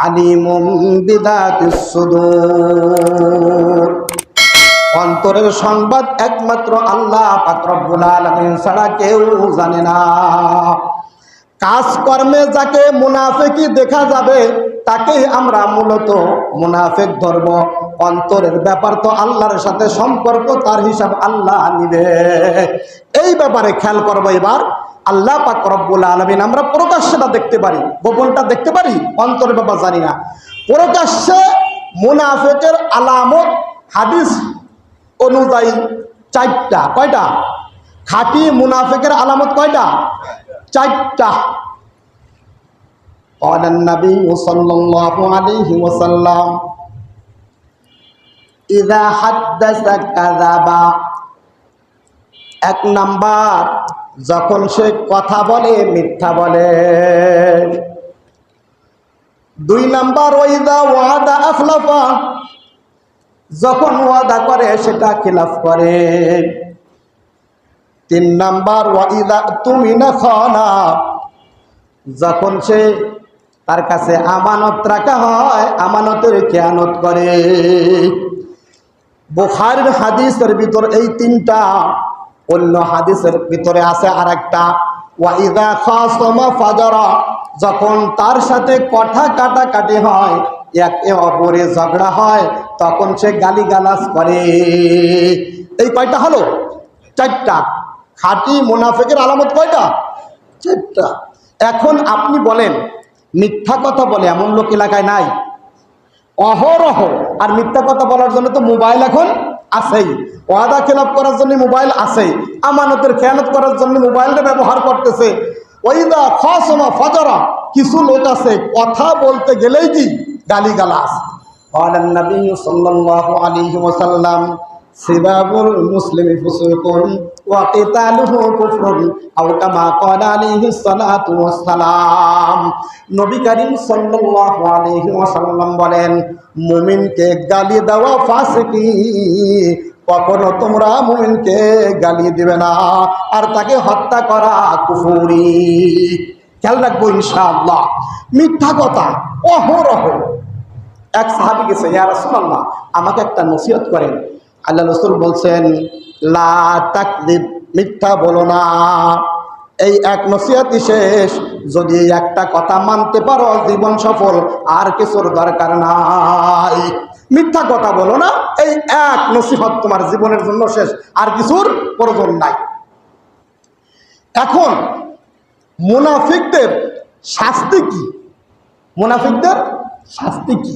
আলিমুম বিদাতিস সুদূর। অন্তরের সংবাদ একমাত্র আল্লাহ পাক রব্বুল আলামিন ছাড়া কেউ জানে না। কাজকর্মে যাকে মুনাফিকি দেখা যাবে তাকেই আমরা মূলত মুনাফিক ধরব। অন্তরের ব্যাপার তো আল্লাহর সাথে সম্পর্ক, তার হিসাব আল্লাহ নিবে। এই ব্যাপারে খেয়াল করবো এবার। আল্লাহ পাক রব্বুল আলামিন আমরা প্রকাশ্যটা দেখতে পারি, গোপনটা দেখতে পারি, অন্তরের ব্যাপার জানি না। প্রকাশ্যে মুনাফিকের আলামত হাদিস অনুযায়ী চারটা। কয়টা? খাঁটি মুনাফিকের আলামত কয়টা? চারটা। قال النبي صلى الله عليه وسلم إذا حدث كذب। এক নাম্বার, যখন সে কথা বলে মিথ্যা বলে। দুই নাম্বার, ওয়াইদা ওয়াদা আখলাফা, যখন ওয়াদা করে সেটা খিলাফ করে। তিন নাম্বার, ওয়াইদা তুমিনা খানা, যখন সে তার কাছে আমানত রাখা হয় আমানতের খেয়ানত করে। বুখারীর হাদিসের ভিতর এই তিনটা, অন্য হাদিসের ভিতরে আছে আরেকটা, ওয়াইদা খাসামা ফাজারা, যখন তার সাথে কথা কাটাকাটি হয়, একে অপরে ঝগড়া হয়, তখন সে গালিগালাজ করে। এই কয়টা হলো? চারটা। খাঁটি মুনাফিকের আলামত কয়টা? চারটা। এখন আপনি বলেন, মিথ্যা কথা বলে এমন লোক এলাকায় নাই? অহরহ। আর মিথ্যা কথা বলার জন্য তো মোবাইল এখন আছেই, ওয়াদা খেলাপ করার জন্য মোবাইল আছেই, আমানতের খেয়ানত করার জন্য মোবাইলটা ব্যবহার করতেছে। ওয়াইদা খাসামা ফাজারা, কিছু লোক আছে কথা বলতে গেলেই কি গালিগালাজ। ক্বালান নবী সাল্লাল্লাহু আলাইহি ওয়াসাল্লাম সিবাবুল মুসলিমি ফুসুকুন ওয়া কিতালুহু কুফরুন আও কামা ক্বালা আলাইহিস সালাতু ওয়াস সালাম। নবী করিম সাল্লাল্লাহু আলাইহি ওয়াসাল্লাম বলেন, মুমিনকে গালি দেওয়া ফাসিকি। কখনো তোমরা মুমিনকে গালি দিবে না, আর তাকে হত্যা করা কুফরি। খেয়াল রাখবো ইনশাআল্লাহ। মিথ্যা কথা অহরহ। এক সাহাবী গেছে, ইয়া রাসূলুল্লাহ আমাকে একটা নসিহত করেন। আল্লাহ রাসূল বলছেন, লা তাকযিব, মিথ্যা বলো না। এই এক নসিহতই শেষ। যদি একটা কথা মানতে পারো জীবন সফল, আর কিছুর দরকার নাই। মিথ্যা কথা বলো না, এই এক নসিহত তোমার জীবনের জন্য শেষ, আর কিছুর প্রয়োজন নাই। এখন মুনাফিকদের শাস্তি কি? মুনাফিকদের শাস্তি কি?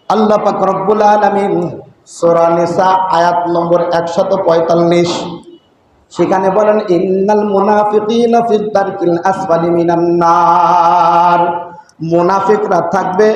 আল্লাহ পাক রব্বুল আলামিন সূরা নিসা আয়াত নম্বর 145, সেখানে বলেন, ইন্নাল মুনাফিকিনা ফিদ দারকিল আসফালি মিনান নার। মুনাফিকরা থাকবে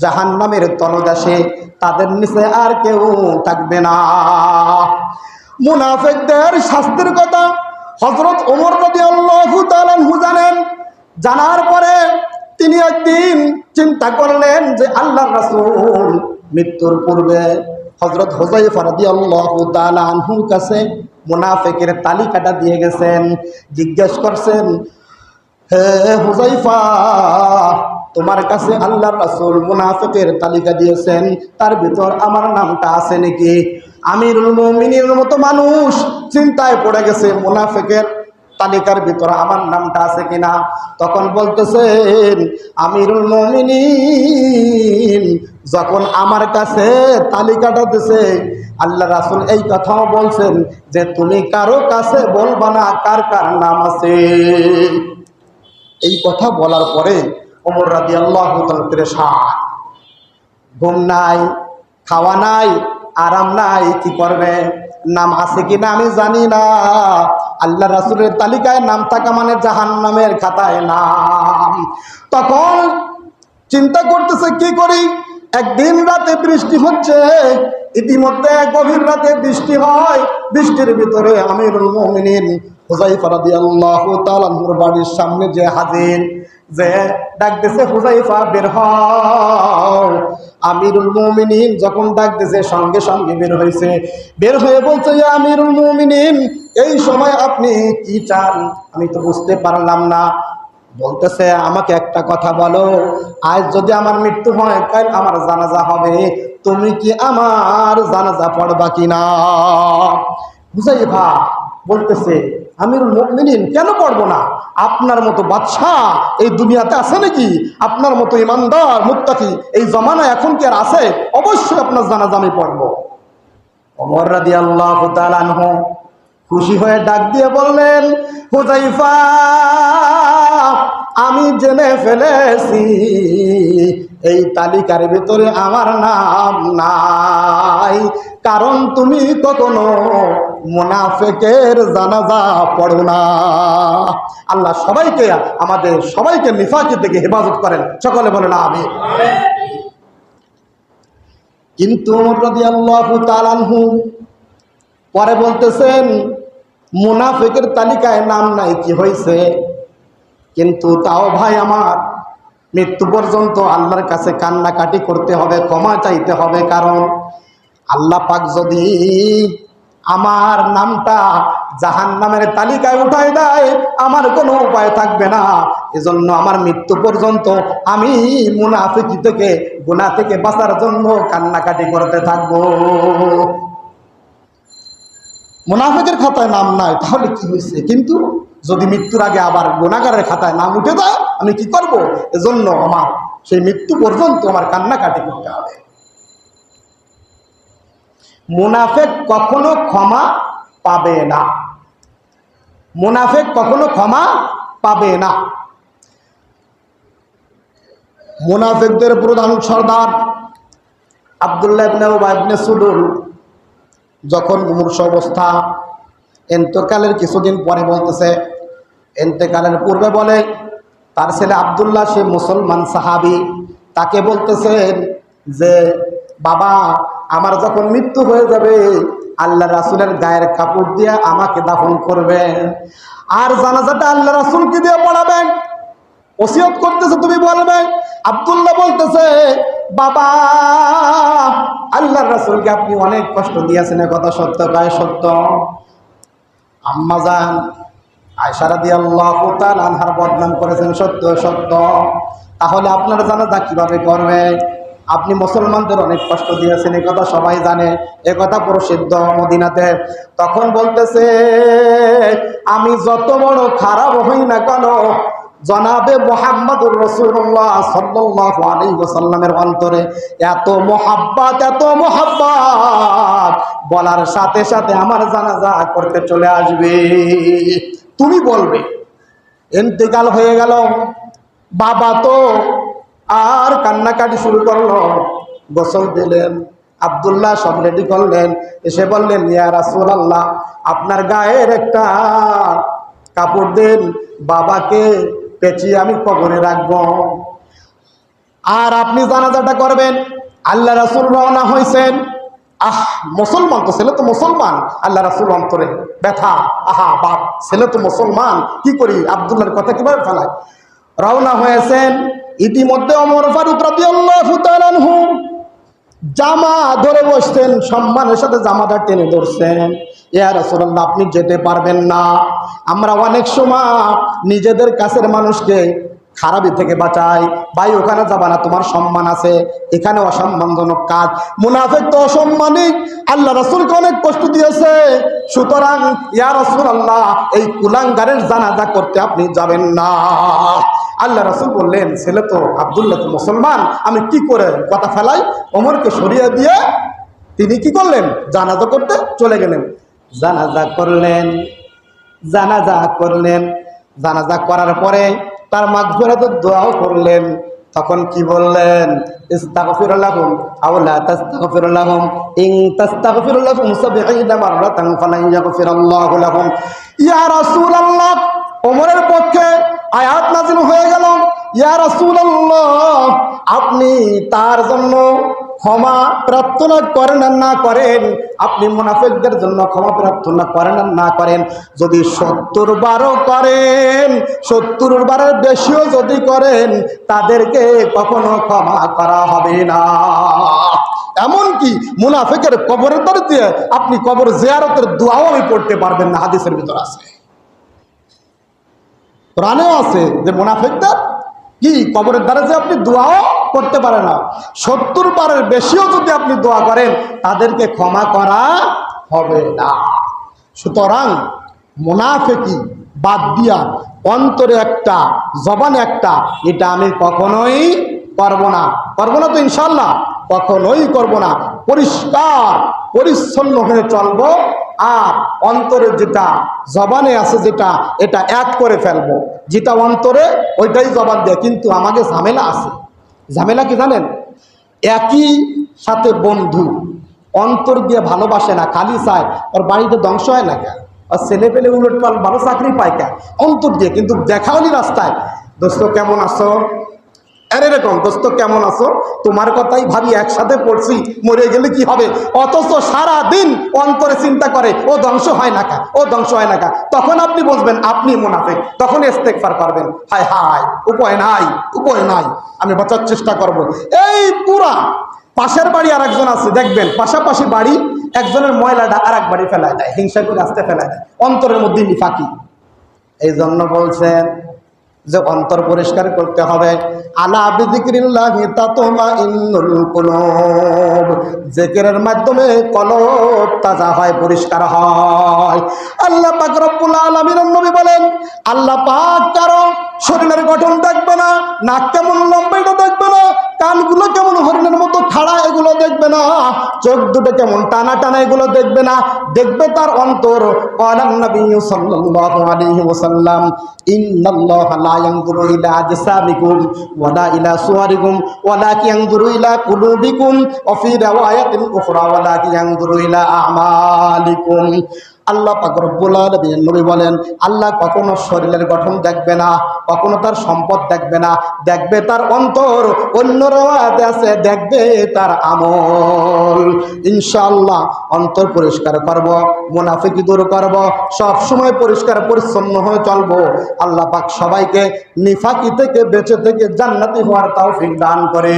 জাহান্নামের তলদেশে, তাদের নিচে আর কেউ থাকবে না। মুনাফিকদের শাস্তির কথা হযরত ওমর রাদিয়াল্লাহু তাআলা আনহু জানেন। জানার পরে তিনি একদিন চিন্তা করলেন যে আল্লাহর রাসূল মৃত্যুর পূর্বে হযরত হুযায়ফা রাদিয়াল্লাহু তাআলা আনহুর কাছে মুনাফিকের তালিকাটা দিয়ে গেছেন। জিজ্ঞেস করছেন, হে হুযায়ফা, তোমার কাছে আল্লাহর রাসূল মুনাফিকের তালিকা দিয়েছেন, তার ভিতর আমার নামটা আছে নাকি? আমিরুল মুমিনিনের মতো মানুষ চিন্তায় পড়ে গেছে, মুনাফিকের তালিকার ভিতরে আমার নামটা আছে কিনা। তখন বলতেছেন, আমিরুল মুমিনিন যখন আমার কাছে তালিকাটা দিছে, আল্লাহ রাসূল এই কথাও বলছেন যে তুমি কারো কাছে বলবা না কার কার নাম আছে। এই কথা বলার পরে ওমর রাদিয়াল্লাহু তাআলা পেরেশান। ঘুম নাই, খাওয়া নাই, আরাম নাই, কি করবে? নাম আছে কিনা আমি জানি না। আল্লাহ রাসূলের তালিকায় নাম থাকা মানে জাহান্নামের খাতায় নাম। তখন চিন্তা করতেছে কি করি। একদিন রাতে বৃষ্টি হচ্ছে, ইতিমধ্যে গভীর রাতে বৃষ্টি হয়। বৃষ্টির ভিতরে আমিরুল মুমিনিন হুযায়ফা রাদিয়াল্লাহু তাআলা আনহুর বাড়ির সামনে যে হাজির, যে ডাক দিছে, হুযায়ফা বের হও। আমিরুল মুমিনিন যখন ডাক দিছে সঙ্গে সঙ্গে বের হয়েছে। বের হয়ে বলছে, ইয়া আমিরুল মুমিনিন, এই সময় আপনি কি চান আমি তো বুঝতে পারলাম না। বলতেছে, আমাকে একটা কথা বলো, আজ যদি আমার মৃত্যু হয়, কাল আমার জানাজা হবে, তুমি কি আমার জানাজা পড়বা কিনা? হুযায়ফা বলতেছে, আমিরুল মুমিনিন, কেন পড়বো না? আপনার মতো বাদশাহ এই দুনিয়াতে আছে নাকি? আপনার মতো ইমানদার মুত্তাকি এই জমানায় এখন কি আর আছে? অবশ্যই আপনার জানাজা আমি পড়বো। ওমর রাদিয়াল্লাহু তাআলা আনহু খুশি হয়ে ডাক দিয়ে বললেন, হুযায়ফা, আমি জেনে ফেলেছি এই তালিকার ভিতরে আমার নাম নাই, কারণ তুমি কখনো মুনাফিকের জানাজা পড়ো না। আল্লাহ সবাইকে, আমাদের সবাইকে নিফাকি থেকে হেফাজত করেন, সকলে বলেন আমিন। কিন্তু ওমর রাদিয়াল্লাহু তাআলা আনহু পরে বলতেছেন, মুনাফিকের তালিকায় নাম নাই, কি হয়েছে? কিন্তু তাও ভাই আমার, মৃত্যু পর্যন্ত আল্লাহর কাছে কান্নাকাটি করতে হবে, ক্ষমা চাইতে হবে, কারণ আল্লাহ পাক যদি আমার নামটা জাহান্নামের তালিকায় উঠাই দেয়, আমার কোনো উপায় থাকবে না। এজন্য আমার মৃত্যু পর্যন্ত আমি মুনাফিকি থেকে, গুনাহ থেকে বাঁচার জন্য কান্নাকাটি করতে থাকবো। মুনাফিকের খাতায় নাম নাই, তাহলে কি হয়েছে? কিন্তু যদি মৃত্যুর আগে আবার গুনাহগারের খাতায় নাম উঠে যায়, আমি কি করব? এজন্য আমার সেই মৃত্যু পর্যন্ত আমার কান্নাকাটি করতে হবে। মুনাফিক কখনো ক্ষমা পাবে না, মুনাফিক কখনো ক্ষমা পাবে না। মুনাফিকদের প্রধান সর্দার আব্দুল্লাহ ইবনে উবাই ইবনে সুলুল যখন মুমূর্ষ অবস্থা, ইন্তেকালের কিছুদিন পরে বলতেছে, ইন্তেকালের পূর্বে বলে তার ছেলে আব্দুল্লাহ, সে মুসলমান সাহাবী, তাকে বলতেছেন যে, বাবা, আমার যখন মৃত্যু হয়ে যাবে, আল্লাহ রাসূলের গায়ের কাপড় দিয়ে আমাকে দাফন করবেন, আর জানাজাটা আল্লাহ রাসূলকে দিয়ে পড়াবেন। ওসিয়ত করতেছে, তুমি বলবে। আব্দুল্লাহ বলতেছে, বাবা, আল্লাহর রাসূলকে আপনি অনেক কষ্ট দিয়েছেন, এ কথা সত্য, গায়ে সত্য। আম্মাজান আয়েশা রাদিয়াল্লাহু তাআলা আনহার বদনাম করেছেন, সত্য সত্য। তাহলে আপনার জানাজা কিভাবে করবে? আপনি মুসলমানদের অনেক কষ্ট দিয়েছেন, এ কথা সবাই জানে, এ কথা প্রসিদ্ধ মদিনাতে। তখন বলতেছে, আমি যত বড় খারাপ হই না কেন, জনাবে মুহাম্মদুর রাসূলুল্লাহ সাল্লাল্লাহু আলাইহি ওয়াসাল্লামের অন্তরে এত মুহাব্বত, এত মুহাব্বত, বলার সাথে সাথে আমার জানাজা করতে চলে আসবে। তুমি বলবে। ইন্তেকাল হয়ে গেল, বাবা তো আর কান্নাকাটি শুরু করলো। গোসল দিলেন, আব্দুল্লাহ সব রেডি করলেন, এসে বললেন, ইয়া রাসূলুল্লাহ, আপনার গায়ের একটা কাপড় দেন, বাবাকে পেঁচিয়ে আমি কবরে রাখবো, আর আপনি জানাজাটা করবেন। আল্লাহ রাসূল রওনা হয়েছেন। মুসলমান তো, ছেলে তো মুসলমান। আল্লাহ রাসূল অন্তরে ব্যথা, বাপ, ছেলে তো মুসলমান, কি করি, আব্দুল্লাহর কথা কিভাবে ফেলায়। রওনা হয়েছেন। ইতিমধ্যে ওমর ফারুক রাদিয়াল্লাহু তাআলা আনহু জামা ধরে বসতেন, সম্মানের সাথে জামাটা টেনে ধরছেন। ইয়া রাসূলুল্লাহ, আপনি যেতে পারবেন না। আমরা অনেক সময় নিজেদের কাছের মানুষকে খারাপি থেকে বাঁচাই, ভাই ওখানে যাবা না, তোমার সম্মান আছে, এখানে অসম্মানজনক কাজ। মুনাফিক তো অসম্মানিক, আল্লাহ রাসূলকে অনেক কষ্ট দিয়েছে, সুতরাং ইয়া রাসূলুল্লাহ, এই কুলাঙ্গারের জানাজা করতে আপনি যাবেন না। আল্লাহ রাসূল বললেন, ছেলে তো আব্দুল্লাহ তো মুসলমান, আমি কি করে কথা ফেলাই। ওমরকে সরিয়ে দিয়ে তিনি কি করলেন, জানাজা করতে চলে গেলেন। জানাজা করলেন, জানাজা করলেন। জানাজা করার পরে তার মাগফিরাতের দোয়াও করলেন। তখন কি বললেন, ইস্তাগফির লাহুম আও লা তাস্তাগফির লাহুম, ইন তাস্তাগফির লাহুম ৭০ মাররাতান ফালান ইয়াগফিরাল্লাহু লাহুম। ইয়া রাসূলুল্লাহ, ওমরের পক্ষে আয়াত নাযিল হয়ে গেল, ইয়া রাসূলুল্লাহ, আপনি তার জন্য ক্ষমা প্রার্থনা করেন আর না করেন, আপনি মুনাফিকদের জন্য ক্ষমা প্রার্থনা করেন আর না করেন, যদি ৭০ বারও করেন, ৭০ বারের বেশিও যদি করেন, তাদেরকে কখনো ক্ষমা করা হবে না। এমনকি মুনাফিকের কবরের দর দিয়ে আপনি কবর জিয়ারতের দোয়াও আমি পড়তে পারবেন না, হাদিসের ভিতর আছে। কোরআনেও আছে যে মুনাফিকদের কি কবরের দ্বারা যে আপনি দোয়াও করতে পারে না, 70 বারের বেশিও যদি আপনি দোয়া করেন তাদেরকে ক্ষমা করা হবে না। সুতরাং মুনাফিকি বাদ দিয়া অন্তরে একটা জবানে একটা, এটা আমি কখনোই করব না। করবো না তো ইনশাল্লাহ, কখনোই করব না। পরিষ্কার পরিচ্ছন্ন হয়ে চলবো, আর অন্তরে যেটা জবানে আছে যেটা, এটা এক করে ফেলবো। যেটা অন্তরে ওইটাই জবান দেয়। কিন্তু আমাকে ঝামেলা আছে। ঝামেলা কি জানেন? একই সাথে বন্ধু অন্তর দিয়ে ভালোবাসে না, খালি চায় ওর বাড়িতে ধ্বংস হয় না কেন, আর ছেলে পেলে উলট পাল ভালো চাকরি পায় কেন, অন্তর দিয়ে। কিন্তু দেখা হলি রাস্তায়, দোস্ত কেমন আছো, আর এরকম দোস্ত কেমন আছো, তোমার কথাই ভাবি, একসাথে পড়ছি, মরে গেলে কি হবে। অথচ সারা দিন অন্তরে চিন্তা করে ও ধ্বংস হয় না কা, ও ধ্বংস হয় না কা। তখন আপনি বুঝবেন আপনি মুনাফিক, তখন ইস্তেগফার করবেন, হায় হায় উপায় নাই, উপায় নাই, আমি বাঁচার চেষ্টা করব। এই পুরা পাশের বাড়ি আর একজন আছে, দেখবেন পাশাপাশি বাড়ি, একজনের ময়লাটা আর এক বাড়ি ফেলায় দেয়, হিংসা করে আসতে ফেলায় দেয়, অন্তরের মধ্যে নিফাকি। এই জন্য বলছেন যে অন্তর পরিষ্কার করতে হবে। আলা বিযিকরিল্লাহি তাতমাইন্নুল কুলুব, জিকিরের মাধ্যমে কলব তাজা হয়, পরিষ্কার হয়। আল্লাহ পাক রব্বুল আলামিনের নবী বলেন, আল্লাহ পাক কারো শরীরের গঠন দেখবে না, নাক কেমন লম্বা এটা দেখবে না, কানগুলো কেমন হরিণের মতো খাড়া এগুলো দেখবে না, চোখ দুটো কেমন টানা টানা এগুলো দেখবে না, দেখবে তার অন্তর। ক্বালান নবী সাল্লাল্লাহু আলাইহি ওয়াসাল্লাম, ইন্নাল্লাহা লা ইয়ানজুরু ইলা আজসামিকুম ওয়ালা ইলা সুওয়ারিকুম ওয়ালাকিন ইয়ানজুরু ইলা কুলুবিকুম ওয়া ফি riwayatin উখরা ওয়ালাকিন ইয়ানজুরু ইলা আমালিকুম। আল্লাহ পাক রব্বুল আলামিন নবী বলেন, আল্লাহ কখনো শরীরের গঠন দেখবে না, কখনো তার সম্পদ দেখবে না, দেখবে তার অন্তর। অন্য রাওয়াতে আছে দেখবে তার আমল। ইনশাআল্লাহ অন্তর পরিষ্কার করব, মুনাফিকি দূর করব, সব সময় পরিষ্কার পরিচ্ছন্ন হয়ে চলবো। আল্লাহ পাক সবাইকে নিফাকি থেকে বেঁচে থেকে জান্নাতি হওয়ার তৌফিক দান করে।